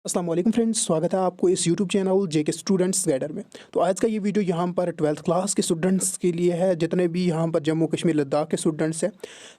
अस्सलाम वालेकुम फ्रेंड्स, स्वागत है आपको इस यूट्यूब चैनल जेके स्टूडेंट्स गाइडर में। तो आज का ये वीडियो यहाँ पर 12th क्लास के स्टूडेंट्स के लिए है। जितने भी यहाँ पर जम्मू कश्मीर लद्दाख के स्टूडेंट्स हैं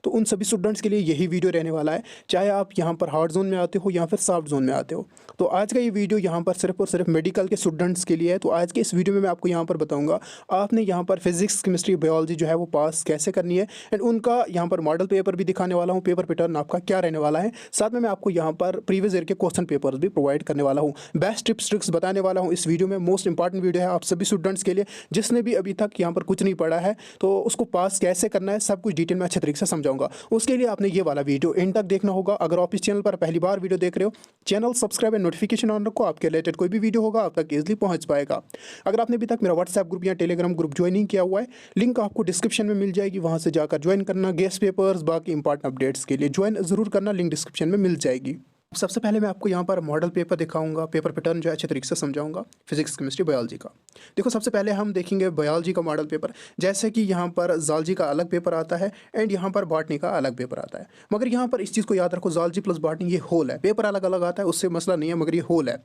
तो उन सभी स्टूडेंट्स के लिए यही वीडियो रहने वाला है, चाहे आप यहाँ पर हार्ड जोन में आते हो या फिर सॉफ्ट जोन में आते हो। तो आज का ये वीडियो यहाँ पर सिर्फ और सिर्फ मेडिकल के स्टूडेंट्स के लिए है। तो आज के इस वीडियो में मैं आपको यहाँ पर बताऊँगा आपने यहाँ पर फिजिक्स केमिस्ट्री बायोलॉजी जो है वो पास कैसे करनी है, एंड उनका यहाँ पर मॉडल पेपर भी दिखाने वाला हूँ, पेपर पैटर्न आपका क्या रहने वाला है। साथ में मैं आपको यहाँ पर प्रीवियस ईयर के क्वेश्चन पेपर्स भी प्रोवाइड करने वाला हूँ, बेस्ट टिप्स ट्रिक्स बताने वाला हूं इस वीडियो में। मोस्ट इंपॉर्टेंट वीडियो है आप सभी स्टूडेंट्स के लिए, जिसने भी अभी तक यहां पर कुछ नहीं पढ़ा है तो उसको पास कैसे करना है सब कुछ डिटेल में अच्छे तरीके से समझाऊंगा। उसके लिए आपने ये वाला वीडियो एंड तक देखना होगा। अगर आप इस चैनल पर पहली बार वीडियो देख रहे हो, channel subscribe and notification on रखो, आपके रिलेटेड कोई भी वीडियो होगा आप तक इजीली पहुंच पाएगा। अगर आपने अभी तक मेरा व्हाट्सएप ग्रुप या टेलीग्राम ग्रुप ज्वाइन नहीं किया हुआ है, लिंक आपको डिस्क्रिप्शन में मिल जाएगी, वहां से जाकर ज्वाइन करना। गेस्ट पेपर्स बाकी इंपॉर्टेंट अपडेट्स के लिए ज्वाइन जरूर करना, लिंक डिस्क्रिप्शन में मिल जाएगी। सबसे पहले मैं आपको यहाँ पर मॉडल पेपर दिखाऊंगा, पेपर पैटर्न जो है अच्छे तरीके से समझाऊंगा फिजिक्स केमिस्ट्री बायोलॉजी का। देखो सबसे पहले हम देखेंगे बायोलॉजी का मॉडल पेपर। जैसे कि यहाँ पर ज़ूलॉजी का अलग पेपर आता है एंड यहाँ पर बॉटनी का अलग पेपर आता है, मगर यहाँ पर इस चीज़ को याद रखो, ज़ूलॉजी प्लस बॉटनी ये होल है, पेपर अलग अलग आता है उससे मसला नहीं है, मगर ये होल है।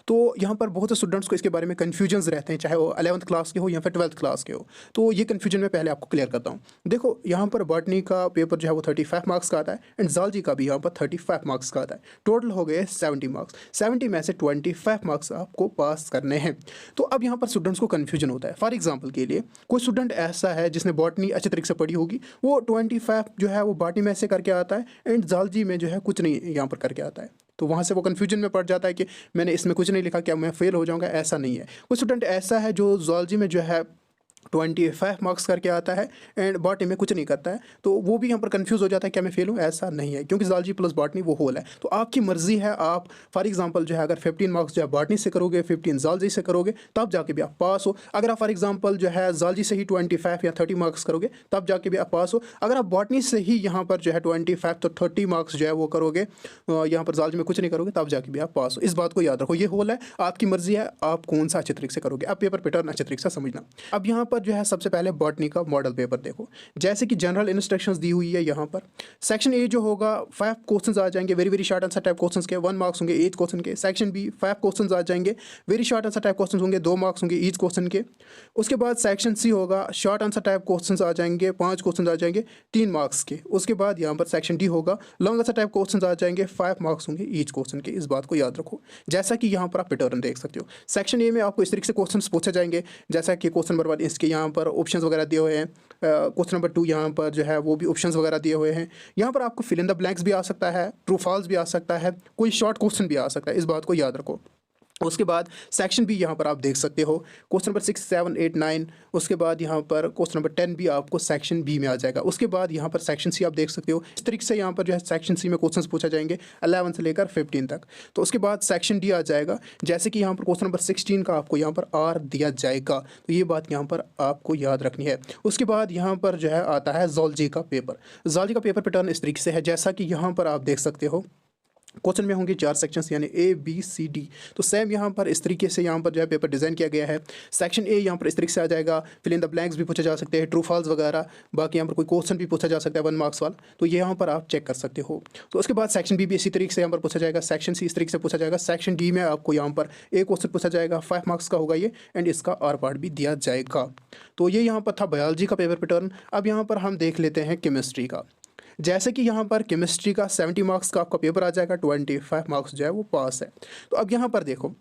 तो यहाँ पर बहुत से स्टूडेंट्स को इसके बारे में कन्फ्यूजन्स रहते हैं, चाहे वो 11th क्लास के हो या फिर 12th क्लास के हो। तो ये कन्फ्यूजन मैं पहले आपको क्लियर करता हूँ। देखो यहाँ पर बॉटनी का पेपर जो है वो 35 मार्क्स का आता है एंड ज़ूलॉजी का भी यहाँ पर 35 मार्क्स का आता है। टोटल हो गए 70 मार्क्स। 70 में से 25 मार्क्स आपको पास करने हैं। तो अब यहाँ पर स्टूडेंट्स को कन्फ्यूजन होता है। फॉर एग्जांपल के लिए कोई स्टूडेंट ऐसा है जिसने बॉटनी अच्छे तरीके से पढ़ी होगी, वो 25 जो है वो बॉटनी में से करके आता है एंड ज़ूलॉजी में जो है कुछ नहीं यहाँ पर करके आता है। तो वहाँ से वो कन्फ्यूजन में पड़ जाता है कि मैंने इसमें कुछ नहीं लिखा, क्या मैं फेल हो जाऊँगा? ऐसा नहीं है। कोई स्टूडेंट ऐसा है जो ज़ूलॉजी में जो है 25 मार्क्स करके आता है एंड बॉटनी में कुछ नहीं करता है, तो वो भी यहाँ पर कंफ्यूज हो जाता है क्या मैं फेल हूँ? ऐसा नहीं है, क्योंकि ज़ूलॉजी प्लस बॉटनी वो होल है। तो आपकी मर्जी है, आप फॉर एग्जांपल जो है अगर 15 मार्क्स जो है बॉटनी से करोगे, 15 ज़ूलॉजी से करोगे, तब जाके भी आप पास हो। अगर आप फॉर एग्जांपल जो है ज़ूलॉजी से ही 25 या 30 मार्क्स करोगे, तब जाके भी आप पास हो। अगर आप बॉटनी से ही यहाँ पर जो है 25 तो 30 मार्क्स जो है वो करोगे, यहाँ पर ज़ूलॉजी में कुछ नहीं करोगे, तब जाके भी आप पास हो। इस बात को याद रखो, ये होल है, आपकी मर्जी है आप कौन सा अच्छे तरीके से करोगे। अब पेपर पैटर्न अच्छे तरीके से समझना। अब यहाँ पर जो है सबसे पहले बॉटनी का मॉडल पेपर देखो, जैसे कि जनरल इंस्ट्रक्शंस दी हुई है। यहाँ पर सेक्शन ए जो होगा 5 क्वेश्चंस आ जाएंगे, very very short answer type questions के, 1 मार्क्स होंगे ईच क्वेश्चन के। सेक्शन बी 5 क्वेश्चंस आ जाएंगे, very short answer type questions होंगे, 2 मार्क्स होंगे ईच क्वेश्चन के। उसके बाद सेक्शन सी होगा, शॉर्ट आंसर टाइप क्वेश्चंस आ जाएंगे, 5 क्वेश्चन आ जाएंगे 3 मार्क्स के। उसके बाद यहाँ पर सेक्शन डी होगा, लॉन्ग आंसर टाइप क्वेश्चन आ जाएंगे, 5 मार्क्स होंगे ईच क्वेश्चन के। इस बात को याद रखो। जैसा कि यहाँ पर आप पैटर्न देख सकते हो, सेक्शन ए में आपको इस तरीके से क्वेश्चन पूछे जाएंगे, जैसा कि क्वेश्चन नंबर 1 इसके यहाँ पर ऑप्शन वगैरह दिए हुए हैं। क्वेश्चन नंबर 2 यहाँ पर जो है वो भी ऑप्शंस वगैरह दिए हुए हैं। यहाँ पर आपको फिल इन द ब्लैंक्स भी आ सकता है, ट्रू फॉल्स भी आ सकता है, कोई शॉर्ट क्वेश्चन भी आ सकता है। इस बात को याद रखो। उसके बाद सेक्शन बी यहाँ पर आप देख सकते हो, क्वेश्चन नंबर 6, 7, 8, 9। उसके बाद यहाँ पर क्वेश्चन नंबर 10 भी आपको सेक्शन बी में आ जाएगा। उसके बाद यहाँ पर सेक्शन सी आप देख सकते हो। इस तरीके से यहाँ पर जो है सेक्शन सी में क्वेश्चंस पूछा जाएंगे 11 से लेकर 15 तक। तो उसके बाद सेक्शन डी आ जाएगा, जैसे कि यहाँ पर क्वेश्चन नंबर 16 का आपको यहाँ पर आर दिया जाएगा। तो ये बात यहाँ पर आपको याद रखनी है। उसके बाद यहाँ पर जो है आता है ज़ूलॉजी का पेपर। ज़ूलॉजी का पेपर पैटर्न इस तरीके से है, जैसा कि यहाँ पर आप देख सकते हो। क्वेश्चन में होंगे 4 सेक्शंस यानी ए बी सी डी। तो सेम यहाँ पर इस तरीके से यहाँ पर जो है पेपर डिज़ाइन किया गया है। सेक्शन ए यहाँ पर इस तरीके से आ जाएगा, फिल इन द ब्लैंक्स भी पूछे जा सकते हैं, ट्रू फॉल्स वगैरह। बाकी यहाँ पर कोई क्वेश्चन भी पूछा जा सकता है 1 मार्क्स वाला, तो ये यहाँ पर आप चेक कर सकते हो। तो उसके बाद सेक्शन बी भी इसी तरीके से यहाँ पर पूछा जाएगा, सेक्शन सी इस तरीके से पूछा जाएगा। सेक्शन डी में आपको यहाँ पर एक क्वेश्चन पूछा जाएगा, 5 मार्क्स का होगा ये, एंड इसका आर पार्ट भी दिया जाएगा। तो ये यहाँ पर था बायोलॉजी का पेपर पैटर्न। अब यहाँ पर हम देख लेते हैं केमिस्ट्री का। जैसे कि यहाँ पर केमिस्ट्री का 70 मार्क्स का आपका पेपर आ जाएगा, 25 मार्क्स जो है वो पास है। तो अब यहाँ पर देखो,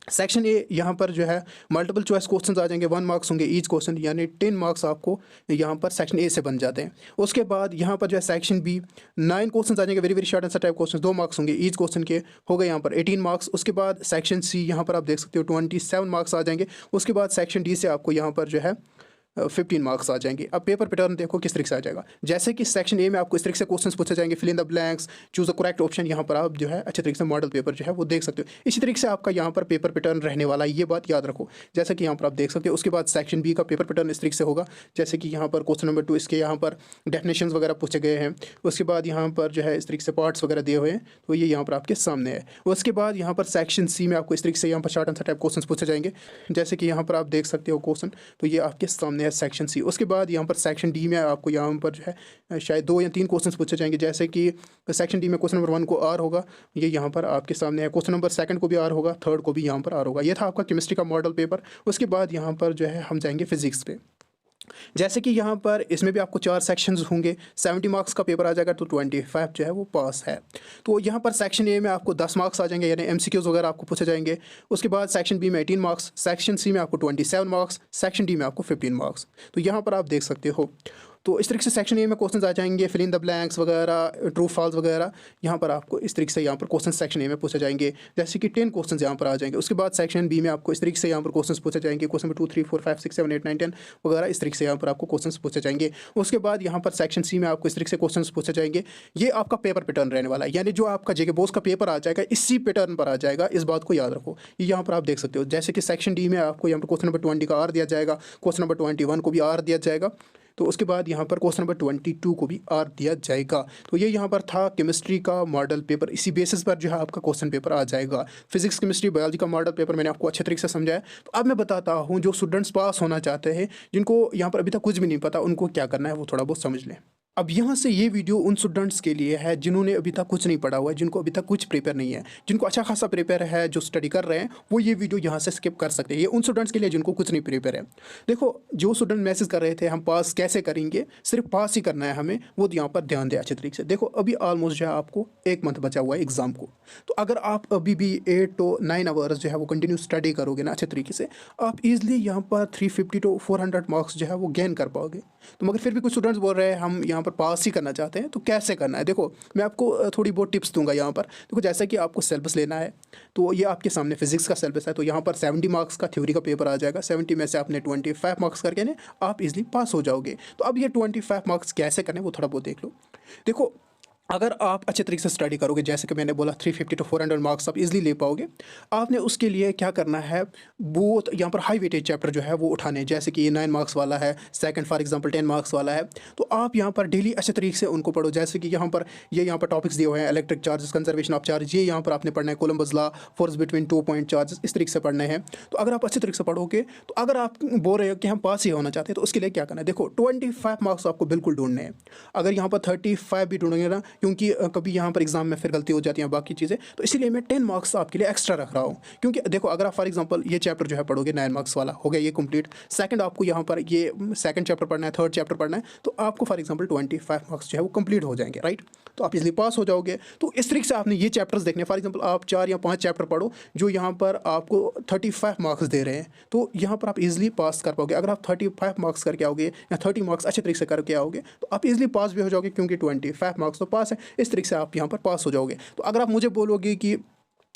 सेक्शन ए यहाँ पर जो है मल्टीपल चॉइस क्वेश्चंस आ जाएंगे, 1 मार्क्स होंगे ईच क्वेश्चन, यानी 10 मार्क्स आपको यहाँ पर सेक्शन ए से बन जाते हैं। उसके बाद यहाँ पर जो है सेक्शन बी 9 क्वेश्चंस आ जाएंगे, very very short answer type question, 2 marks होंगे ईच क्वेश्चन के, हो गए यहाँ पर 18 मार्क्स। उसके बाद सेक्शन सी यहाँ पर आप देख सकते हो 27 मार्क्स आ जाएंगे। उसके बाद सेक्शन डी से आपको यहाँ पर जो है 15 मार्क्स आ जाएंगे। अब पेपर पैटर्न देखो किस तरीके से आ जाएगा, जैसे कि सेक्शन ए में आपको इस तरीके से क्वेश्चंस पूछे जाएंगे, fill in the blanks, choose the correct option. यहाँ पर आप जो है अच्छे तरीके से मॉडल पेपर जो है वो देख सकते हो। इसी तरीके से आपका यहाँ पर पेपर पैटर्न रहने वाला है, ये बात याद रखो, जैसा कि यहाँ पर आप देख सकते हो। उसके बाद सेक्शन बी का पेपर पैटर्न इस तरीके से होगा, जैसे कि यहाँ पर क्वेश्चन नंबर 2 इसके यहाँ पर डेफिनेशंस वगैरह पूछे गए हैं। उसके बाद यहाँ पर जो है इस तरीके से पार्ट्स वगैरह दिए हुए हैं, तो ये यहाँ पर आपके सामने है। उसके बाद यहाँ पर सेक्शन सी में आपको इस तरीके से यहाँ पर शॉर्ट आंसर टाइप क्वेश्चन पूछे जाएंगे, जैसे कि यहाँ पर आप देख सकते हो क्वेश्चन, तो ये आपके सामने सामने है सेक्शन सी। उसके बाद यहाँ पर सेक्शन डी में आपको यहाँ पर जो है शायद 2 या 3 क्वेश्चन पूछे जाएंगे, जैसे कि सेक्शन डी में क्वेश्चन नंबर 1 को आर होगा, ये यहाँ पर आपके सामने है। क्वेश्चन नंबर 2 को भी आर होगा, 3 को भी यहाँ पर आर होगा। ये था आपका केमिस्ट्री का मॉडल पेपर। उसके बाद यहाँ पर जो है हम जाएंगे फिजिक्स पे। जैसे कि यहाँ पर इसमें भी आपको 4 सेक्शंस होंगे, 70 मार्क्स का पेपर आ जाएगा, तो 25 जो है वो पास है। तो यहाँ पर सेक्शन ए में आपको 10 मार्क्स आ जाएंगे, यानी एमसीक्यूज वगैरह आपको पूछे जाएंगे। उसके बाद सेक्शन बी में 18 मार्क्स, सेक्शन सी में आपको 27 मार्क्स, सेक्शन डी में आपको 15 मार्क्स। तो यहाँ पर आप देख सकते हो। तो इस तरीके से सेक्शन ए में क्वेश्चंस आ जाएंगे, फिल इन द ब्लैंक्स वगैरह, ट्रू फॉल्स वगैरह। यहाँ पर आपको इस तरीके से यहाँ पर क्वेश्चन सेक्शन ए में पूछे जाएंगे, जैसे कि 10 क्वेश्चंस यहाँ पर आ जाएंगे। उसके बाद सेक्शन बी में आपको इस तरीके से यहाँ पर क्वेश्चंस पूछे जाएंगे, क्वेश्चन नंबर 2, 3, 4, 5, 6, 7, 8, 9, 10 वगैरह। इस तरीके से यहाँ पर आपको क्वेश्चंस पूछे जाएंगे। उसके बाद यहाँ पर सेक्शन सी में आपको इस तरीके से क्वेश्चंस पूछे जाएंगे। ये आपका पेपर पैटर्न रहने वाला है, यानी जो आपका जेके बोस का पेपर आ जाएगा इसी पैटर्न पर आ जाएगा, इस बात को याद रखो। ये यहाँ पर आप देख सकते हो, जैसे कि सेक्शन डी में आपको यहाँ पर क्वेश्चन नंबर 20 का आर दिया जाएगा, क्वेश्चन नंबर 21 को भी आर दिया जाएगा। तो उसके बाद यहाँ पर क्वेश्चन नंबर 22 को भी आर दिया जाएगा। तो ये यहाँ पर था केमिस्ट्री का मॉडल पेपर। इसी बेसिस पर जो है आपका क्वेश्चन पेपर आ जाएगा। फिजिक्स, केमिस्ट्री, बायोलॉजी का मॉडल पेपर मैंने आपको अच्छे तरीके से समझाया। तो अब मैं बताता हूँ जो स्टूडेंट्स पास होना चाहते हैं, जिनको यहाँ पर अभी तक कुछ भी नहीं पता, उनको क्या करना है वो थोड़ा बहुत समझ लें। अब यहाँ से ये वीडियो उन स्टूडेंट्स के लिए है जिन्होंने अभी तक कुछ नहीं पढ़ा हुआ है, जिनको अभी तक कुछ प्रिपेयर नहीं है। जिनको अच्छा खासा प्रिपेयर है, जो स्टडी कर रहे हैं, वो ये वीडियो यहाँ से स्किप कर सकते हैं। ये उन स्टूडेंट्स के लिए जिनको कुछ नहीं प्रिपेयर है। देखो, जो स्टूडेंट मैसेज कर रहे थे हम पास कैसे करेंगे, सिर्फ पास ही करना है हमें, वो यहाँ पर ध्यान दें अच्छे तरीके से। देखो, अभी ऑलमोस्ट जो है आपको 1 मंथ बचा हुआ है एग्जाम को। तो अगर आप अभी भी 8 to 9 आवर्स जो है वो कंटिन्यू स्टडी करोगे ना अच्छे तरीके से, आप ईजिली यहाँ पर 350 to 400 मार्क्स जो है वो गेन कर पाओगे। तो मगर फिर भी कुछ स्टूडेंट्स बोल रहे हैं हम यहाँ पर पास ही करना चाहते हैं, तो कैसे करना है? देखो, मैं आपको थोड़ी बहुत टिप्स दूंगा यहाँ पर। देखो, जैसे कि आपको सिलेबस लेना है, तो ये आपके सामने फिजिक्स का सिलेबस है। तो यहाँ पर 70 मार्क्स का थ्योरी का पेपर आ जाएगा। 70 में से आपने 25 मार्क्स करके ना आप इजीली पास हो जाओगे। तो अब ये 25 मार्क्स कैसे करने वो थोड़ा बहुत देख लो। देखो, अगर आप अच्छे तरीके से स्टडी करोगे, जैसे कि मैंने बोला 350 to 400 मार्क्स आप इजीली ले पाओगे। आपने उसके लिए क्या करना है, बहुत यहाँ पर हाई वेटेज चैप्टर जो है वो उठाने, जैसे कि ये 9 मार्क्स वाला है, सेकंड फॉर एग्जांपल 10 मार्क्स वाला है। तो आप यहाँ पर डेली अच्छे तरीके से उनको पढ़ो। जैसे कि यहाँ पर टॉपिक्स दिए हुए हैं, electric charges, conservation of charge, ये यहाँ पर आपने पढ़ना है, Columbus law, force between 2 point charges, इस तरीके से पढ़ने हैं। तो अगर आप अच्छे तरीके से पढ़ोगे, तो अगर आप बोल रहे हो कि हम पास ही होना चाहते हैं, तो उसके लिए क्या करना है? देखो, 25 मार्क्स आपको बिल्कुल ढूंढने हैं। अगर यहाँ पर 35 भी ढूंढेंगे ना, क्योंकि कभी यहाँ पर एग्जाम में फिर गलती हो जाती है बाकी चीज़ें, तो इसीलिए मैं 10 मार्क्स आपके लिए एक्स्ट्रा रख रहा हूँ। क्योंकि देखो, अगर आप फॉर एग्जांपल ये चैप्टर जो है पढ़ोगे 9 मार्क्स वाला, हो गया ये कंप्लीट। सेकंड आपको यहाँ पर ये सेकंड चैप्टर पढ़ना है, थर्ड चैप्टर पढ़ना है, तो आपको फॉर एग्जांपल 25 मार्क्स जो है वो कंप्लीट हो जाएंगे, राइट? तो आप इजीली पास हो जाओगे। तो इस तरीके से आपने ये चैप्टर्स देखने, फॉर एग्जांपल आप 4 या 5 चैप्टर पढ़ो जो यहाँ पर आपको 35 मार्क्स दे रहे हैं, तो यहाँ पर आप इजीली पास कर पाओगे। अगर आप 35 मार्क्स करके आओगे या 30 मार्क्स अच्छे तरीके से करके आओगे, तो आप इजीली पास भी हो जाओगे, क्योंकि 25 मार्क्स तो पास है। इस तरीके से आप यहाँ पर पास हो जाओगे। तो अगर आप मुझे बोलोगे कि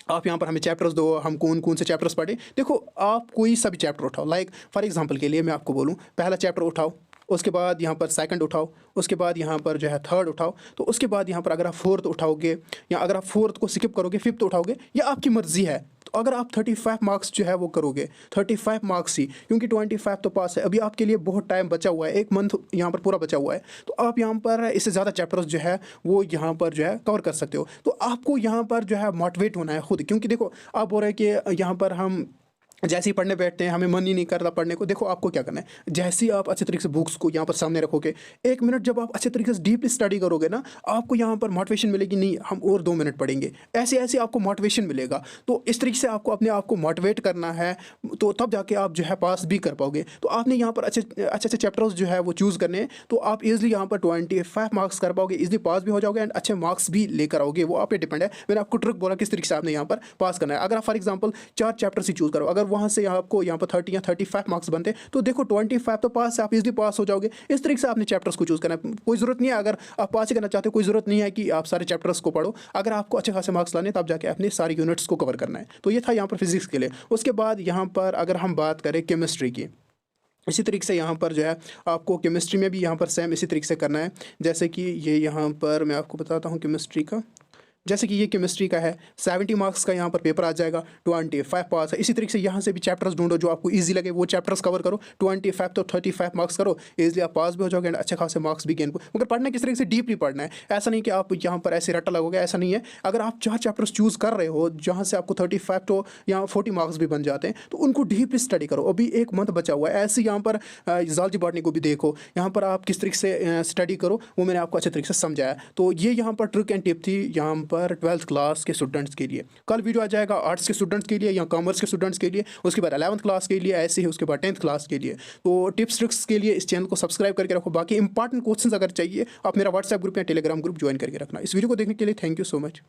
आप यहाँ पर हमें चैप्टर्स दो, हम कौन कौन से चैप्टर्स पढ़ें, देखो, आप कोई सा भी चैप्टर उठाओ। लाइक फॉर एग्जांपल के लिए मैं आपको बोलूँ, पहला चैप्टर उठाओ, उसके बाद यहाँ पर सेकंड उठाओ, उसके बाद यहाँ पर जो है थर्ड उठाओ, तो उसके बाद यहाँ पर अगर आप फोर्थ उठाओगे, या अगर आप फोर्थ को स्किप करोगे, फिफ्थ उठाओगे, या आपकी मर्जी है। तो अगर आप 35 मार्क्स जो है वो करोगे, 35 मार्क्स ही, क्योंकि 25 तो पास है। अभी आपके लिए बहुत टाइम बचा हुआ है, 1 मंथ यहाँ पर पूरा बचा हुआ है। तो आप यहाँ पर इससे ज़्यादा चैप्टर्स जो है वो यहाँ पर जो है कवर कर सकते हो। तो आपको यहाँ पर जो है मोटिवेट होना है खुद, क्योंकि देखो, आप बोल रहे हैं कि यहाँ पर हम जैसे ही पढ़ने बैठते हैं हमें मन ही नहीं करता पढ़ने को। देखो, आपको क्या करना है, जैसे ही आप अच्छे तरीके से बुक्स को यहाँ पर सामने रखोगे, 1 मिनट जब आप अच्छे तरीके से डीपली स्टडी करोगे ना, आपको यहाँ पर मोटिवेशन मिलेगी, नहीं हम और 2 मिनट पढ़ेंगे, ऐसे ऐसे आपको मोटिवेशन मिलेगा। तो इस तरीके से आपको अपने आप को मोटिवेट करना है, तो तब जाके आप जो है पास भी कर पाओगे। तो आपने यहाँ पर अच्छे चैप्टर्स जो है वो चूज़ करने हैं, तो आप ईजिली यहाँ पर 25 मार्क्स कर पाओगे, ईजिली पास भी हो जाओगे एंड अच्छे मार्क्स भी लेकर आओगे। वो आप पे डिपेंड है। मैंने आपको ट्रिक बोला किस तरीके से आपने यहाँ पर पास करना है। अगर आप for example 4 chapters he choose करो, अगर वहाँ से आपको यहाँ पर 30 या 35 मार्क्स बनते हैं, तो देखो 25 तो पास है, आप इजीली पास हो जाओगे। इस तरीके से आपने चैप्टर्स को चूज़ करना है। कोई ज़रूरत नहीं है, अगर आप पास ही करना चाहते हो, कोई ज़रूरत नहीं है कि आप सारे चैप्टर्स को पढ़ो। अगर आपको अच्छे खासे मार्क्स लाने, तब जाके अपने सारे यूनिट्स को कवर करना है। तो ये था यहाँ पर फिजिक्स के लिए। उसके बाद यहाँ पर अगर हम बात करें केमिस्ट्री की, इसी तरीके से यहाँ पर जो है आपको केमिस्ट्री में भी यहाँ पर सेम इसी तरीके से करना है। जैसे कि ये यहाँ पर मैं आपको बताता हूँ केमिस्ट्री का। जैसे कि ये केमिस्ट्री का है, 70 मार्क्स का यहाँ पर पेपर आ जाएगा, 25 पास है। इसी तरीके से यहाँ से भी चैप्टर्स ढूंढो जो आपको ईजी लगे, वो चैप्टर्स कवर करो, 25 तो 35 मार्क्स करो, ईजिली आप पास भी हो जाओगे एंड अच्छे खासे मार्क्स भी गेन को। मगर पढ़ना किस तरीके से डीपली पढ़ना है, ऐसा नहीं कि आप यहाँ पर ऐसे रट्टा लगोगे, ऐसा नहीं है। अगर आप 4 चैप्टर्स चूज़ कर रहे हो जहाँ से आपको 35 तो यहाँ 40 मार्क्स भी बन जाते हैं, तो उनको डीपली स्टडी करो। अभी 1 मंथ बचा हुआ है, ऐसे यहाँ पर ज़ूलॉजी बॉटनी को भी देखो, यहाँ पर आप किस तरीके से स्टडी करो, वो मैंने आपको अच्छे तरीके से समझाया। तो ये यहाँ पर ट्रिक एंड टिप थी यहाँ पर 12th क्लास के स्टूडेंट्स के लिए। कल वीडियो आ जाएगा आर्ट्स के स्टूडेंट्स के लिए या कॉमर्स के स्टूडेंट्स के लिए, उसके बाद 11th क्लास के लिए, ऐसे ही उसके बाद 10th क्लास के लिए। तो टिप्स ट्रिक्स के लिए इस चैनल को सब्सक्राइब करके रखो। बाकी इंपॉर्टेंट क्वेश्चन अगर चाहिए आप मेरा व्हाट्सएप ग्रुप या टेलीग्राम ग्रुप ज्वाइन करके रखना। इस वीडियो को देखने के लिए थैंक यू सो मच।